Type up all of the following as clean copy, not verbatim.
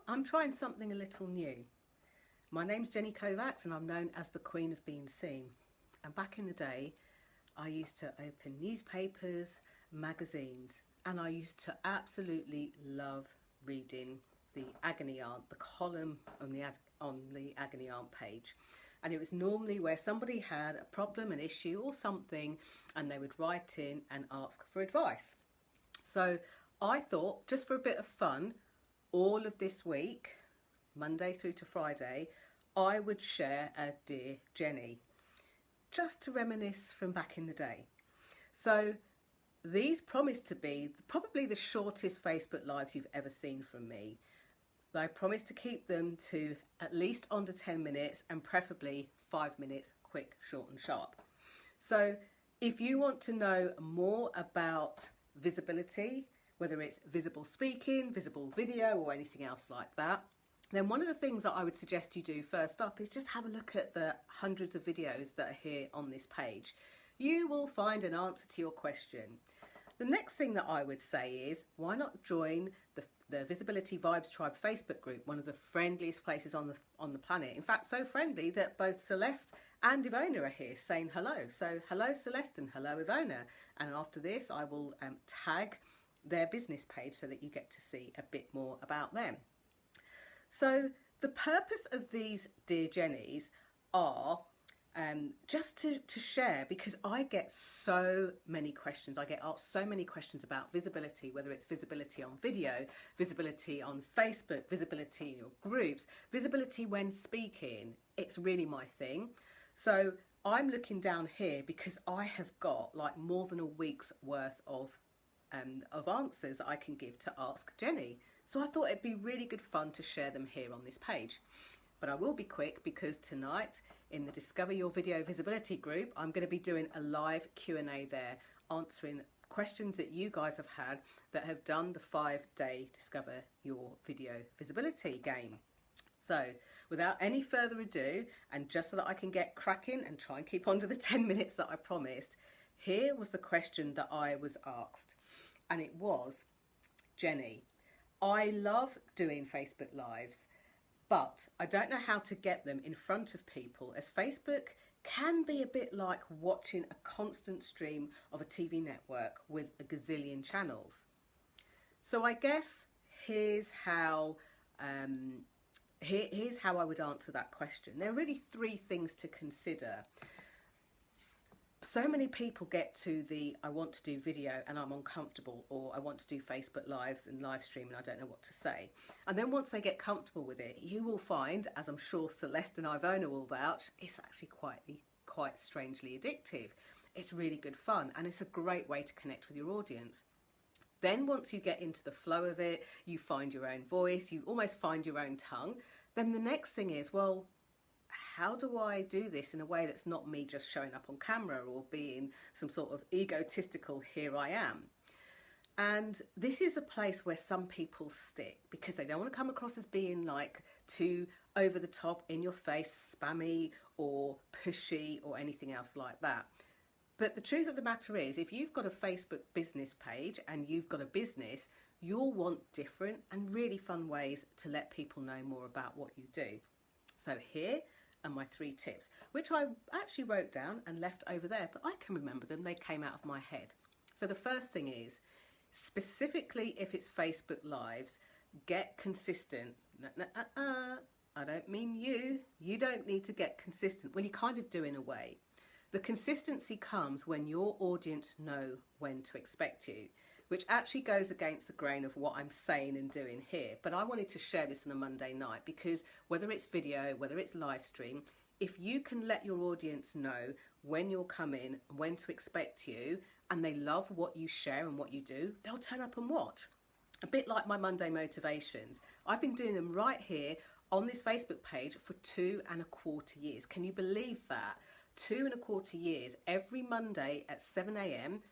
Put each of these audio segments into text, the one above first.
I'm trying something a little new. My name's Jenny Kovacs and I'm known as the Queen of Being Seen. And back in the day, I used to open newspapers, magazines, and I used to absolutely love reading the agony aunt, the column on the agony aunt page. And it was normally where somebody had a problem, an issue or something, and they would write in and ask for advice. So I thought, just for a bit of fun, all of this week, Monday through to Friday, I would share a Dear Jenny, just to reminisce from back in the day. So these promise to be probably the shortest Facebook Lives you've ever seen from me. I promise to keep them to at least under 10 minutes and preferably 5 minutes, quick, short and sharp. So if you want to know more about visibility, whether it's visible speaking, visible video or anything else like that, then one of the things that I would suggest you do first up is just have a look at the hundreds of videos that are here on this page. You will find an answer to your question. The next thing that I would say is, why not join the Visibility Vibes Tribe Facebook group, one of the friendliest places on the planet. In fact, so friendly that both Celeste and Ivona are here saying hello. So hello Celeste and hello Ivona. And after this I will tag their business page so that you get to see a bit more about them. So the purpose of these Dear Jennies are just to share, because I get so many questions. I get asked so many questions about visibility, whether it's visibility on video, visibility on Facebook, visibility in your groups, visibility when speaking. It's really my thing. So I'm looking down here because I have got like more than a week's worth of answers that I can give to Ask Jenny. So I thought it'd be really good fun to share them here on this page. But I will be quick, because tonight in the Discover Your Video Visibility group, I'm going to be doing a live Q&A there, answering questions that you guys have had that have done the 5-day Discover Your Video Visibility game. So without any further ado, and just so that I can get cracking and try and keep on to the 10 minutes that I promised, here was the question that I was asked. And it was, Jenny, I love doing Facebook Lives, but I don't know how to get them in front of people, as Facebook can be a bit like watching a constant stream of a TV network with a gazillion channels. So I guess here's how I would answer that question. There are really 3 things to consider. So many people get to the I want to do video and I'm uncomfortable, or I want to do Facebook Lives and live stream and I don't know what to say. And then once they get comfortable with it, you will find, as I'm sure Celeste and Ivona will vouch, it's actually quite strangely addictive. It's really good fun and it's a great way to connect with your audience. Then once you get into the flow of it, you find your own voice, you almost find your own tongue. Then the next thing is, well, how do I do this in a way that's not me just showing up on camera or being some sort of egotistical here I am? And this is a place where some people stick because they don't want to come across as being like too over the top, in your face, spammy or pushy or anything else like that. But the truth of the matter is, if you've got a Facebook business page and you've got a business, you'll want different and really fun ways to let people know more about what you do. So here are my 3 tips, which I actually wrote down and left over there, but I can remember them. They came out of my head. So the first thing is, specifically if it's Facebook Lives, get consistent. I don't mean you. You don't need to get consistent. Well, you kind of do in a way. The consistency comes when your audience know when to expect you, which actually goes against the grain of what I'm saying and doing here. But I wanted to share this on a Monday night because whether it's video, whether it's live stream, if you can let your audience know when you're coming, when to expect you, and they love what you share and what you do, they'll turn up and watch. A bit like my Monday motivations. I've been doing them right here on this Facebook page for 2¼ years. Can you believe that? 2¼ years, every Monday at 7 a.m.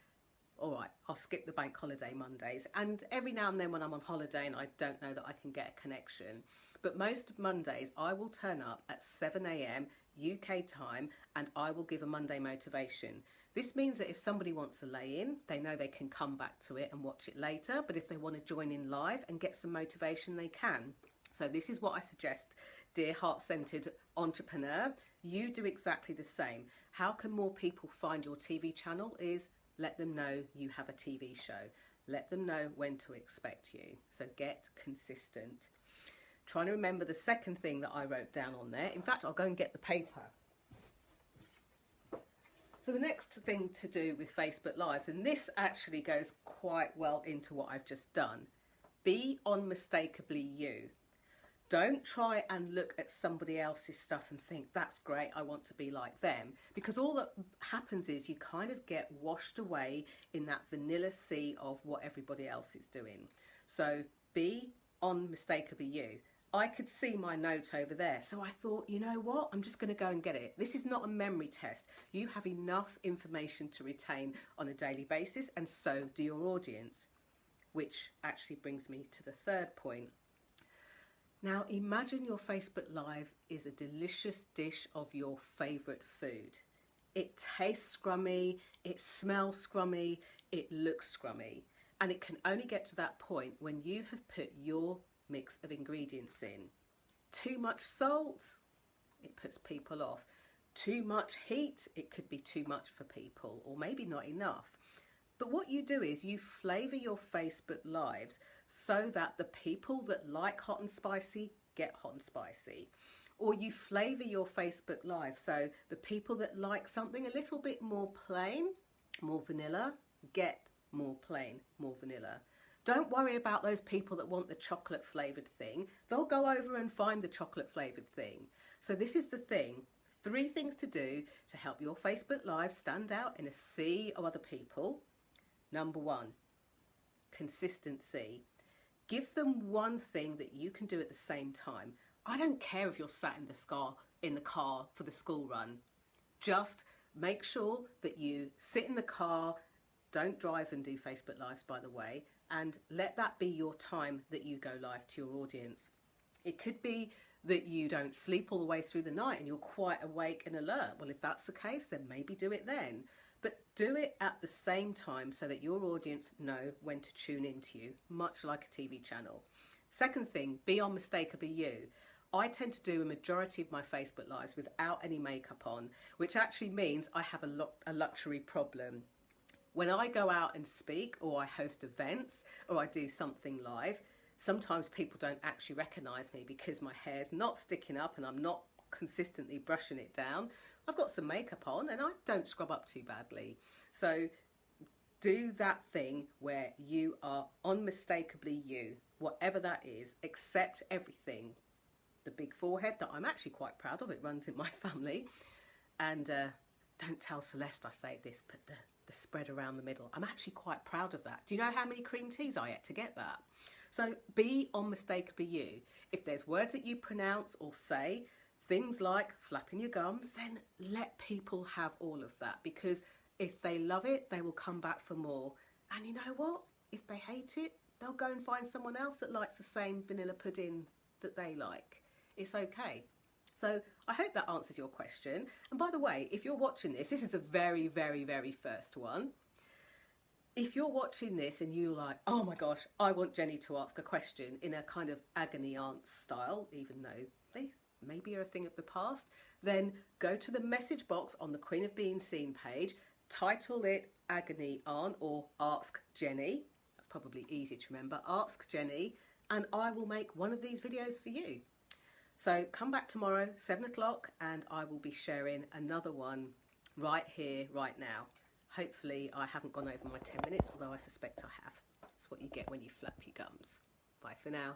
All right, I'll skip the bank holiday Mondays, and every now and then when I'm on holiday and I don't know that I can get a connection, but most Mondays I will turn up at 7 a.m. UK time and I will give a Monday motivation. This means that if somebody wants to lay in, they know they can come back to it and watch it later, but if they want to join in live and get some motivation, they can. So this is what I suggest, dear heart-centered entrepreneur. You do exactly the same. How can more people find your TV channel is let them know you have a TV show. Let them know when to expect you. So get consistent. Trying to remember the second thing that I wrote down on there. In fact, I'll go and get the paper. So the next thing to do with Facebook Lives, and this actually goes quite well into what I've just done. Be unmistakably you. Don't try and look at somebody else's stuff and think, that's great, I want to be like them. Because all that happens is you kind of get washed away in that vanilla sea of what everybody else is doing. So be unmistakably you. I could see my note over there, so I thought, you know what, I'm just going to go and get it. This is not a memory test. You have enough information to retain on a daily basis, and so do your audience. Which actually brings me to the third point. Now imagine your Facebook Live is a delicious dish of your favourite food. It tastes scrummy, it smells scrummy, it looks scrummy. And it can only get to that point when you have put your mix of ingredients in. Too much salt, it puts people off. Too much heat, it could be too much for people, or maybe not enough. But what you do is you flavour your Facebook Lives so that the people that like hot and spicy get hot and spicy. Or you flavour your Facebook Live so the people that like something a little bit more plain, more vanilla, get more plain, more vanilla. Don't worry about those people that want the chocolate flavoured thing. They'll go over and find the chocolate flavoured thing. So this is the thing. 3 things to do to help your Facebook Live stand out in a sea of other people. Number 1, consistency. Give them one thing that you can do at the same time. I don't care if you're sat in the car for the school run. Just make sure that you sit in the car, don't drive and do Facebook Lives, by the way, and let that be your time that you go live to your audience. It could be that you don't sleep all the way through the night and you're quite awake and alert. Well, if that's the case, then maybe do it then. But do it at the same time so that your audience know when to tune into you, much like a TV channel. Second thing, be unmistakably you. I tend to do a majority of my Facebook Lives without any makeup on, which actually means I have a luxury problem. When I go out and speak, or I host events, or I do something live, sometimes people don't actually recognise me because my hair's not sticking up and I'm not consistently brushing it down. I've got some makeup on and I don't scrub up too badly. So do that thing where you are unmistakably you, whatever that is. Accept everything. The big forehead that I'm actually quite proud of, it runs in my family. And don't tell Celeste I say this, but the spread around the middle, I'm actually quite proud of that. Do you know how many cream teas I had to get that? So be unmistakably you. If there's words that you pronounce or say, things like flapping your gums, then let people have all of that, because if they love it, they will come back for more. And you know what? If they hate it, they'll go and find someone else that likes the same vanilla pudding that they like. It's okay. So I hope that answers your question. And by the way, if you're watching this, this is the very, very, very first one. If you're watching this and you're like, oh my gosh, I want Jenny to ask a question in a kind of agony aunt style, even though they maybe are a thing of the past, then go to the message box on the Queen of Being Seen page, title it Agony Aunt or Ask Jenny. That's probably easier to remember. Ask Jenny, and I will make one of these videos for you. So come back tomorrow, 7 o'clock, and I will be sharing another one right here, right now. Hopefully I haven't gone over my 10 minutes, although I suspect I have. That's what you get when you flap your gums. Bye for now.